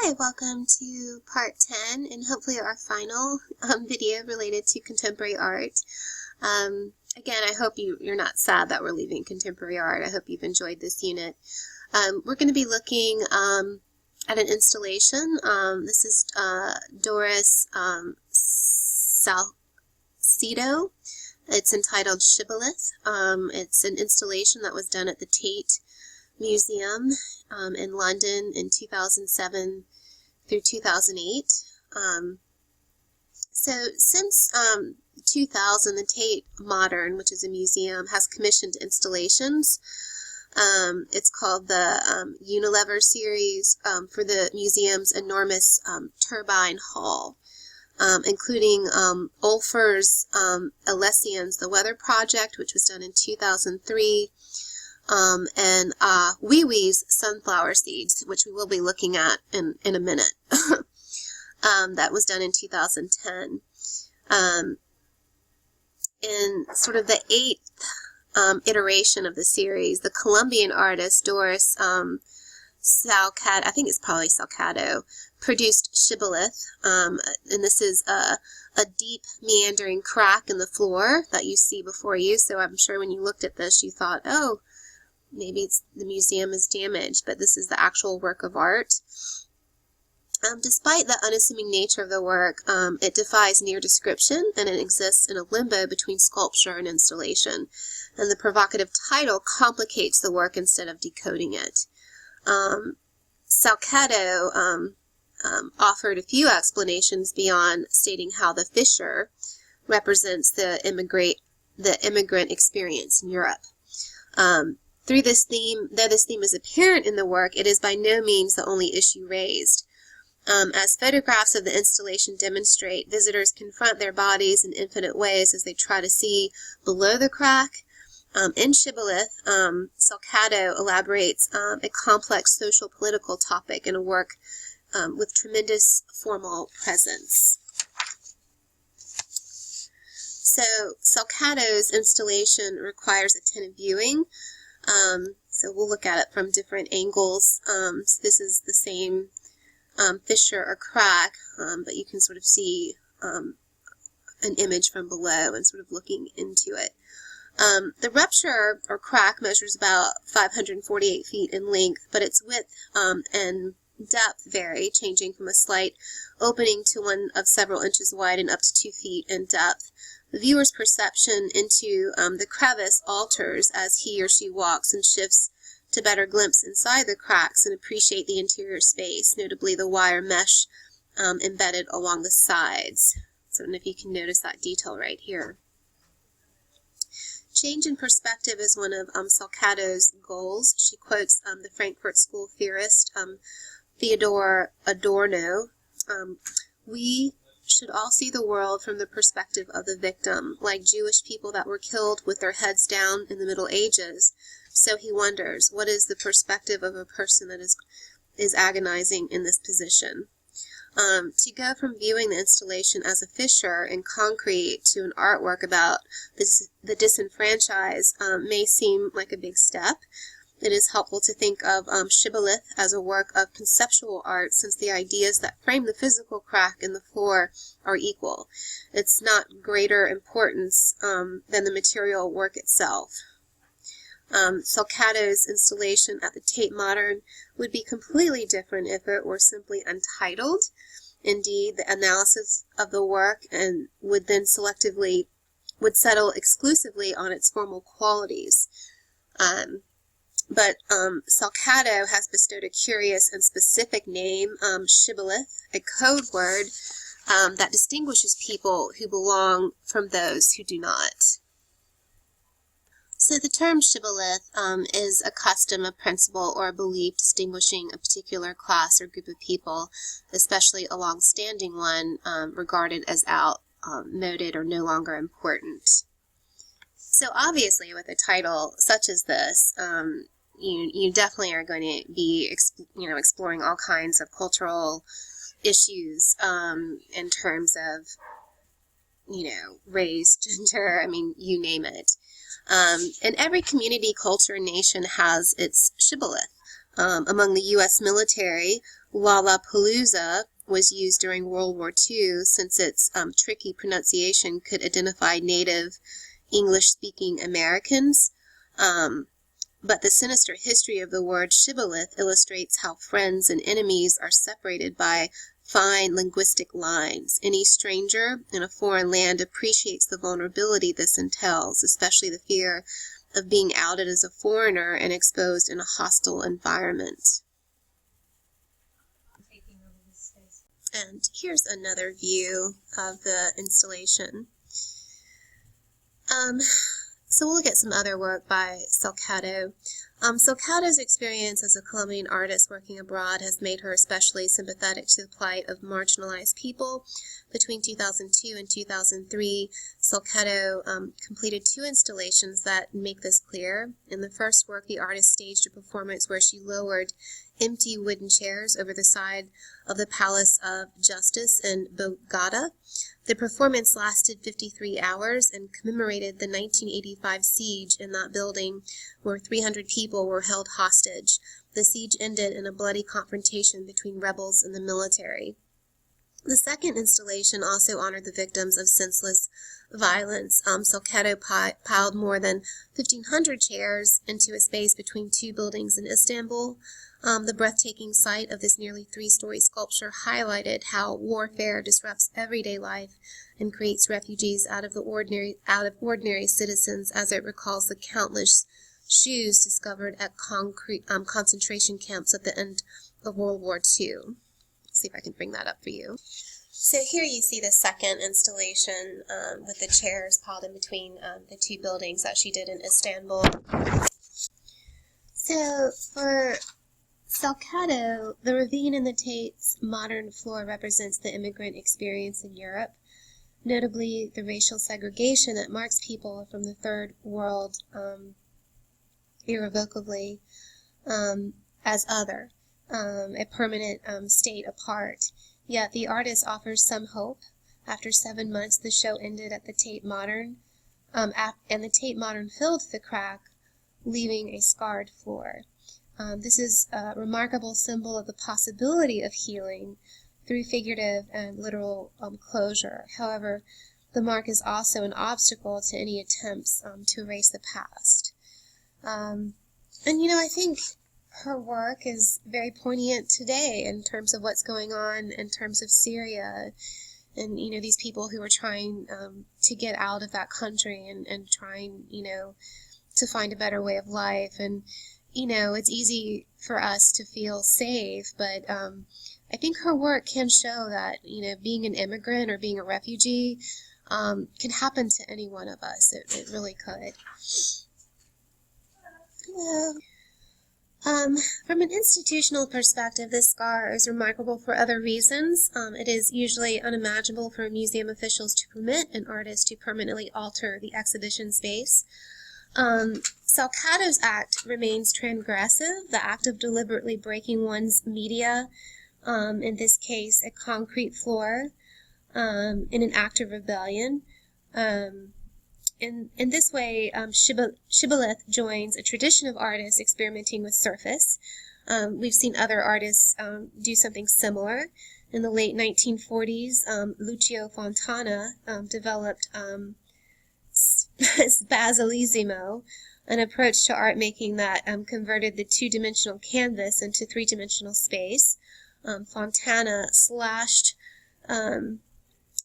Hi, welcome to part 10 and hopefully our final video related to contemporary art. Again, I hope you're not sad that we're leaving contemporary art. I hope you've enjoyed this unit. We're going to be looking at an installation. This is Doris Sacado. It's entitled Shibboleth. It's an installation that was done at the Tate Museum in London in 2007 through 2008. So since 2000, the Tate Modern, which is a museum, has commissioned installations. It's called the Unilever series for the museum's enormous turbine hall, including Olfer's Elysians, the Weather Project, which was done in 2003, and Ahouioi's Sunflower Seeds, which we will be looking at in a minute. That was done in 2010. In sort of the 8th iteration of the series, the Colombian artist Doris Sacado, I think it's probably Sacado, produced Shibboleth, and this is a deep meandering crack in the floor that you see before you. So I'm sure when you looked at this, you thought, oh, maybe the museum is damaged, but this is the actual work of art. Despite the unassuming nature of the work, it defies near description, and it exists in a limbo between sculpture and installation. And the provocative title complicates the work instead of decoding it. Sacado offered a few explanations beyond stating how the fissure represents the immigrant experience in Europe. Though this theme is apparent in the work, it is by no means the only issue raised. As photographs of the installation demonstrate, visitors confront their bodies in infinite ways as they try to see below the crack. In Shibboleth, Sacado elaborates a complex social-political topic in a work with tremendous formal presence. So Sacado's installation requires attentive viewing. So we'll look at it from different angles. So this is the same fissure or crack, but you can sort of see an image from below and sort of looking into it. The rupture or crack measures about 548 feet in length, but its width and depth vary, changing from a slight opening to one of several inches wide and up to 2 feet in depth. The viewer's perception into the crevice alters as he or she walks and shifts to better glimpse inside the cracks and appreciate the interior space, notably the wire mesh embedded along the sides. So I don't know if you can notice that detail right here. Change in perspective is one of Sacado's goals. She quotes the Frankfurt School theorist Theodore Adorno. We should all see the world from the perspective of the victim, like Jewish people that were killed with their heads down in the Middle Ages. So he wonders, what is the perspective of a person that is agonizing in this position? To go from viewing the installation as a fissure in concrete to an artwork about the disenfranchised may seem like a big step. It is helpful to think of Shibboleth as a work of conceptual art, since the ideas that frame the physical crack in the floor are equal. It's not greater importance than the material work itself. Sacado's installation at the Tate Modern would be completely different if it were simply untitled. Indeed, the analysis of the work would settle exclusively on its formal qualities. But Sacado has bestowed a curious and specific name, Shibboleth, a code word that distinguishes people who belong from those who do not. So the term Shibboleth is a custom, a principle, or a belief distinguishing a particular class or group of people, especially a long-standing one, regarded as outmoded or no longer important. So obviously, with a title such as this, you definitely are going to be exploring all kinds of cultural issues in terms of race, gender, you name it. And every community, culture, and nation has its shibboleth. Among the U.S. military, Lollapalooza was used during World War II since its tricky pronunciation could identify native English-speaking Americans. But the sinister history of the word shibboleth illustrates how friends and enemies are separated by fine linguistic lines. Any stranger in a foreign land appreciates the vulnerability this entails, especially the fear of being outed as a foreigner and exposed in a hostile environment. And here's another view of the installation. So we'll look at some other work by Sacado. Sacado's experience as a Colombian artist working abroad has made her especially sympathetic to the plight of marginalized people. Between 2002 and 2003, Sacado completed 2 installations that make this clear. In the first work, the artist staged a performance where she lowered empty wooden chairs over the side of the Palace of Justice in Bogota. The performance lasted 53 hours and commemorated the 1985 siege in that building where 300 people were held hostage. The siege ended in a bloody confrontation between rebels and the military. The second installation also honored the victims of senseless violence. Sacado piled more than 1,500 chairs into a space between 2 buildings in Istanbul. The breathtaking sight of this nearly 3-story sculpture highlighted how warfare disrupts everyday life and creates refugees out of ordinary citizens, as it recalls the countless shoes discovered at concentration camps at the end of World War II. Let's see if I can bring that up for you. So here you see the second installation with the chairs piled in between the 2 buildings that she did in Istanbul. So for Sacado, the ravine in the Tate's modern floor represents the immigrant experience in Europe, notably the racial segregation that marks people from the Third World irrevocably as other, a permanent state apart. Yet the artist offers some hope. After 7 months, the show ended at the Tate Modern, and the Tate Modern filled the crack, leaving a scarred floor. This is a remarkable symbol of the possibility of healing through figurative and literal closure. However, the mark is also an obstacle to any attempts to erase the past. And I think her work is very poignant today in terms of what's going on in terms of Syria and, these people who are trying to get out of that country and trying, to find a better way of life. And, it's easy for us to feel safe, but I think her work can show that, being an immigrant or being a refugee can happen to any one of us. It really could. Hello. From an institutional perspective, this scar is remarkable for other reasons. It is usually unimaginable for museum officials to permit an artist to permanently alter the exhibition space. Sacado's act remains transgressive, the act of deliberately breaking one's media, in this case a concrete floor, in an act of rebellion. In this way, shibboleth joins a tradition of artists experimenting with surface. We've seen other artists do something similar. In the late 1940s, Lucio Fontana developed Basilissimo, an approach to art making that converted the 2-dimensional canvas into 3-dimensional space. Fontana slashed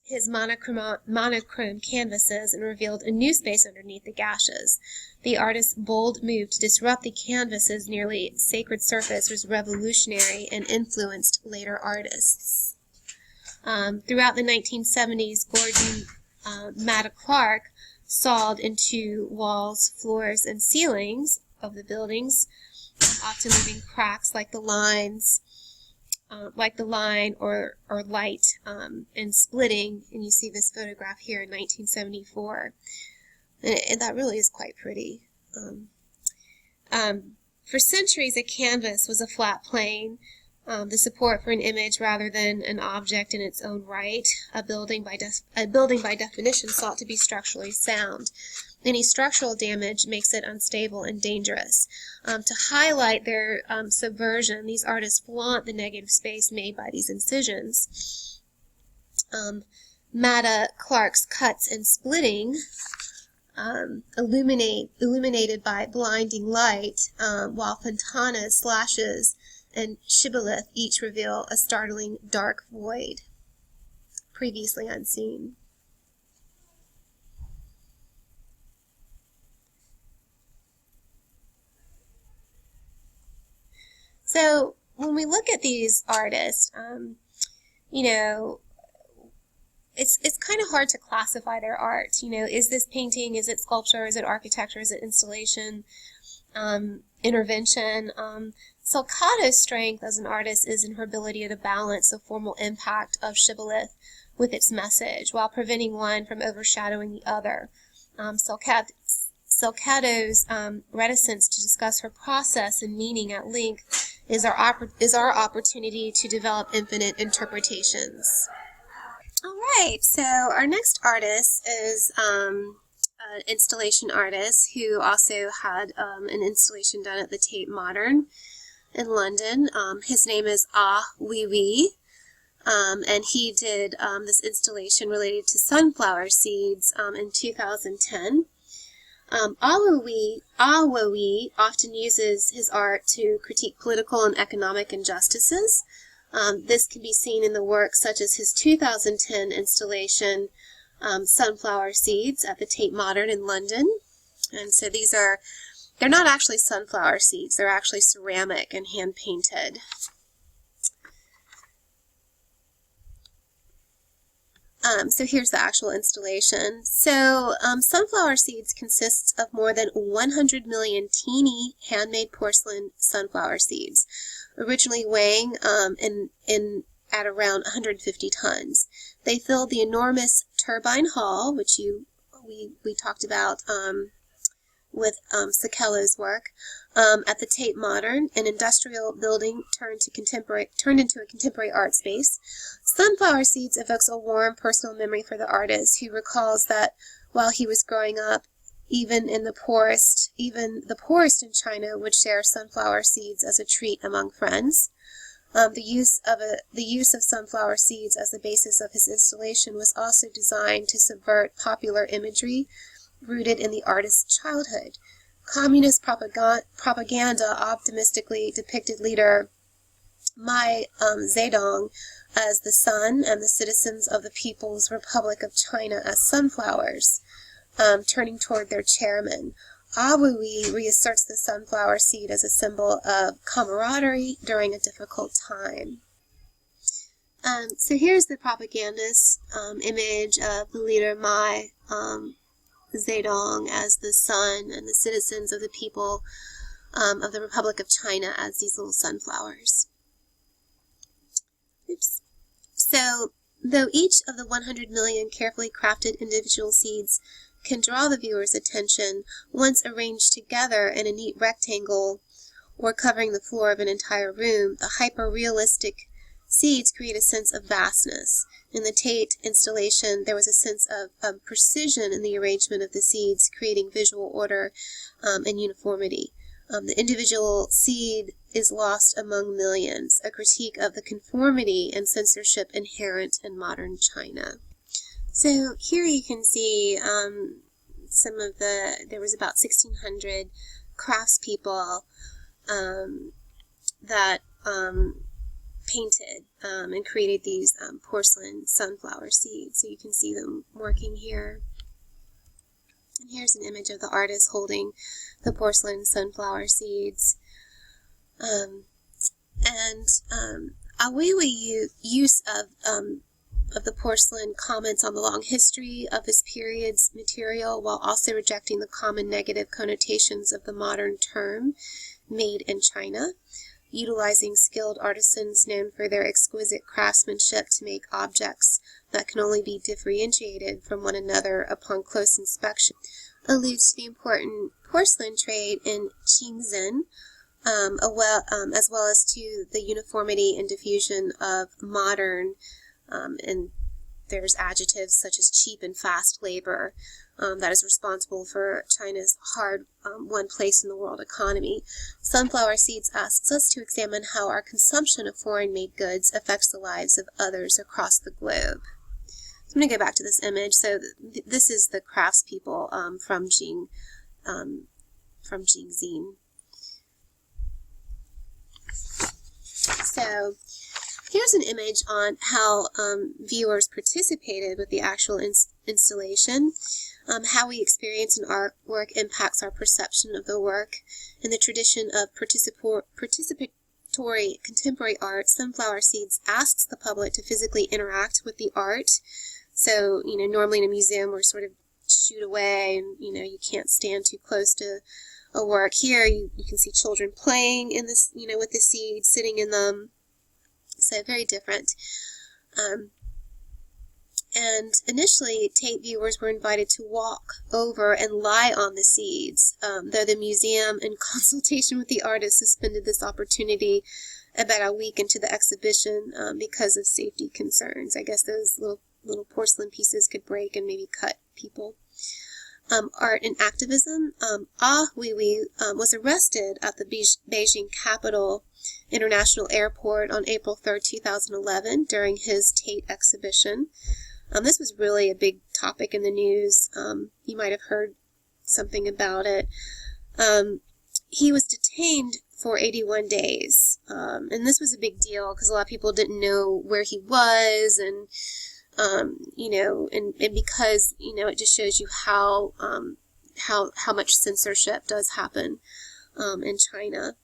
his monochrome canvases and revealed a new space underneath the gashes. The artist's bold move to disrupt the canvas's nearly sacred surface was revolutionary and influenced later artists. Throughout the 1970s, Gordon Matta Clark sawed into walls, floors, and ceilings of the buildings, often leaving cracks like the line or light and splitting. And you see this photograph here in 1974. And that really is quite pretty. For centuries, a canvas was a flat plane, the support for an image rather than an object in its own right. A building by definition sought to be structurally sound. Any structural damage makes it unstable and dangerous. To highlight their subversion, these artists flaunt the negative space made by these incisions. Matta Clark's cuts and splitting, illuminated by blinding light, while Fontana's slashes and shibboleth each reveal a startling dark void, previously unseen. So when we look at these artists, you know, it's kind of hard to classify their art. You know, is this painting, is it sculpture, is it architecture, is it installation, intervention? Sacado's strength as an artist is in her ability to balance the formal impact of shibboleth with its message, while preventing one from overshadowing the other. Sacado's reticence to discuss her process and meaning at length is our opportunity to develop infinite interpretations. All right, so our next artist is an installation artist who also had an installation done at the Tate Modern in London. His name is Ahouioui, and he did this installation related to sunflower seeds in 2010. Ahouioui often uses his art to critique political and economic injustices. This can be seen in the work such as his 2010 installation, Sunflower Seeds, at the Tate Modern in London. And so they're not actually sunflower seeds, they're actually ceramic and hand-painted. So here's the actual installation. So sunflower seeds consists of more than 100 million teeny handmade porcelain sunflower seeds, originally weighing at around 150 tons. They filled the enormous turbine hall, which we talked about with Sacado's work, at the Tate Modern, an industrial building turned into a contemporary art space. Sunflower Seeds evokes a warm personal memory for the artist, who recalls that while he was growing up, even the poorest in China would share sunflower seeds as a treat among friends. The use of sunflower seeds as the basis of his installation was also designed to subvert popular imagery rooted in the artist's childhood. Communist propaganda optimistically depicted leader Mao Zedong as the sun and the citizens of the People's Republic of China as sunflowers, turning toward their chairman. Ahouioui reasserts the sunflower seed as a symbol of camaraderie during a difficult time. So here's the propagandist image of the leader Mao Zedong as the sun and the citizens of the people of the Republic of China as these little sunflowers. Oops. So, though each of the 100 million carefully crafted individual seeds can draw the viewer's attention, once arranged together in a neat rectangle or covering the floor of an entire room, the hyper-realistic seeds create a sense of vastness. In the Tate installation, there was a sense of precision in the arrangement of the seeds, creating visual order and uniformity. The individual seed is lost among millions, a critique of the conformity and censorship inherent in modern China. So here you can see there was about 1,600 craftspeople that painted and created these porcelain sunflower seeds. So you can see them working here. And here's an image of the artist holding the porcelain sunflower seeds. Ahouioui use of the porcelain comments on the long history of this period's material, while also rejecting the common negative connotations of the modern term made in China, utilizing skilled artisans known for their exquisite craftsmanship to make objects that can only be differentiated from one another upon close inspection, alludes to the important porcelain trade in Qingzhen, as well as to the uniformity and diffusion of modern and there's adjectives such as cheap and fast labor that is responsible for China's hard-won place in the world economy. Sunflower Seeds asks us to examine how our consumption of foreign-made goods affects the lives of others across the globe. So I'm going to go back to this image. So this is the craftspeople from Jingxin. So here's an image on how viewers participated with the actual installation. How we experience an artwork impacts our perception of the work. In the tradition of participatory contemporary art, Sunflower Seeds asks the public to physically interact with the art. So, normally in a museum we're sort of shooed away and, you can't stand too close to a work. Here you can see children playing in this, with the seeds, sitting in them. So very different. And initially, Tate viewers were invited to walk over and lie on the seeds, though the museum, in consultation with the artist, suspended this opportunity about a week into the exhibition because of safety concerns. I guess those little porcelain pieces could break and maybe cut people. Art and activism. Ahouioui was arrested at the Beijing Capital International Airport on April 3rd, 2011 during his Tate exhibition. This was really a big topic in the news. You might have heard something about it. He was detained for 81 days, and this was a big deal because a lot of people didn't know where he was, and and because, it just shows you how much censorship does happen in China.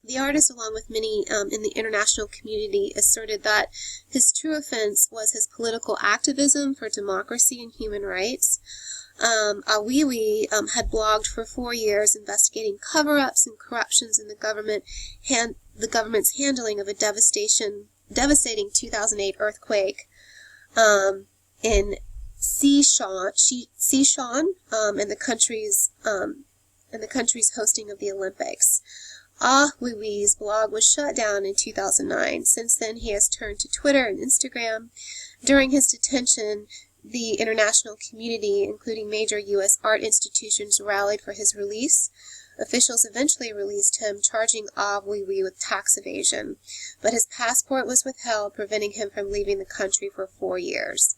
The artist, along with many in the international community, asserted that his true offense was his political activism for democracy and human rights. Ahouioui had blogged for 4 years investigating cover-ups and corruptions in the government's handling of a devastating 2008 earthquake in Sichuan, and the country's hosting of the Olympics. Ahouioui's blog was shut down in 2009. Since then, he has turned to Twitter and Instagram. During his detention, the international community, including major U.S. art institutions, rallied for his release. Officials eventually released him, charging Ahouioui with tax evasion, but his passport was withheld, preventing him from leaving the country for 4 years.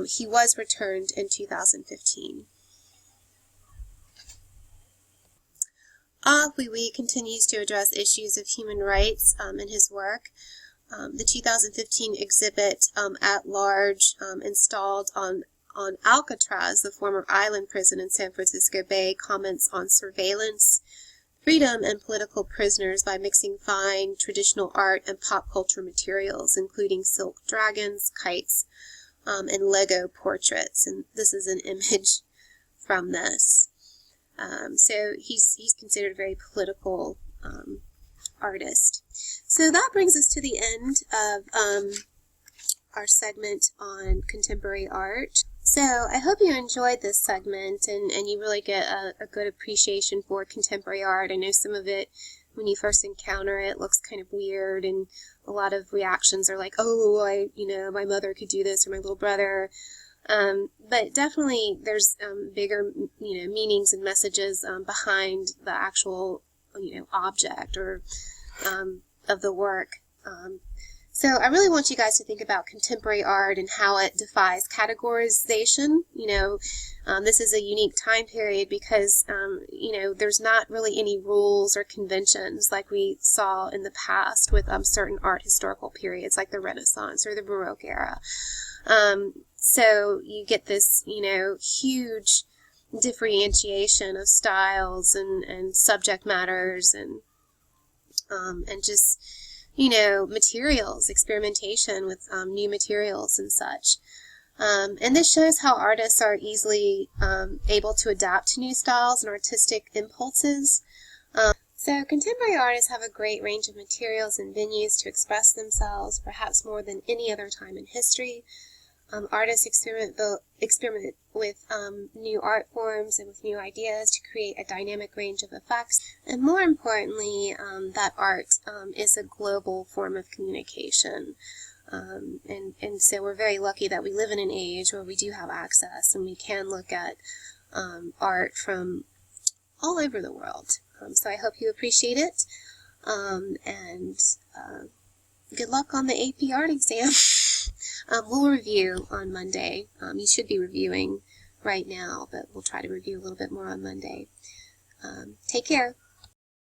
He was returned in 2015. Ahouioui continues to address issues of human rights in his work. The 2015 exhibit at large installed on Alcatraz, the former island prison in San Francisco Bay, comments on surveillance, freedom, and political prisoners by mixing fine traditional art and pop culture materials, including silk dragons, kites, and Lego portraits. And this is an image from this. So he's considered a very political artist. So that brings us to the end of our segment on contemporary art. So I hope you enjoyed this segment and you really get a good appreciation for contemporary art. I know some of it, when you first encounter it, looks kind of weird, and a lot of reactions are like, oh, my mother could do this, or my little brother. But definitely there's bigger, meanings and messages behind the actual, object or of the work. So I really want you guys to think about contemporary art and how it defies categorization. This is a unique time period because, there's not really any rules or conventions like we saw in the past with certain art historical periods like the Renaissance or the Baroque era. So you get this, huge differentiation of styles and subject matters and just, materials, experimentation with new materials and such. And this shows how artists are easily able to adapt to new styles and artistic impulses. So contemporary artists have a great range of materials and venues to express themselves, perhaps more than any other time in history. Artists experiment with new art forms and with new ideas to create a dynamic range of effects. And more importantly, that art is a global form of communication. And so we're very lucky that we live in an age where we do have access and we can look at art from all over the world. So I hope you appreciate it, and good luck on the AP art exam. We'll review on Monday. You should be reviewing right now, but we'll try to review a little bit more on Monday. Take care.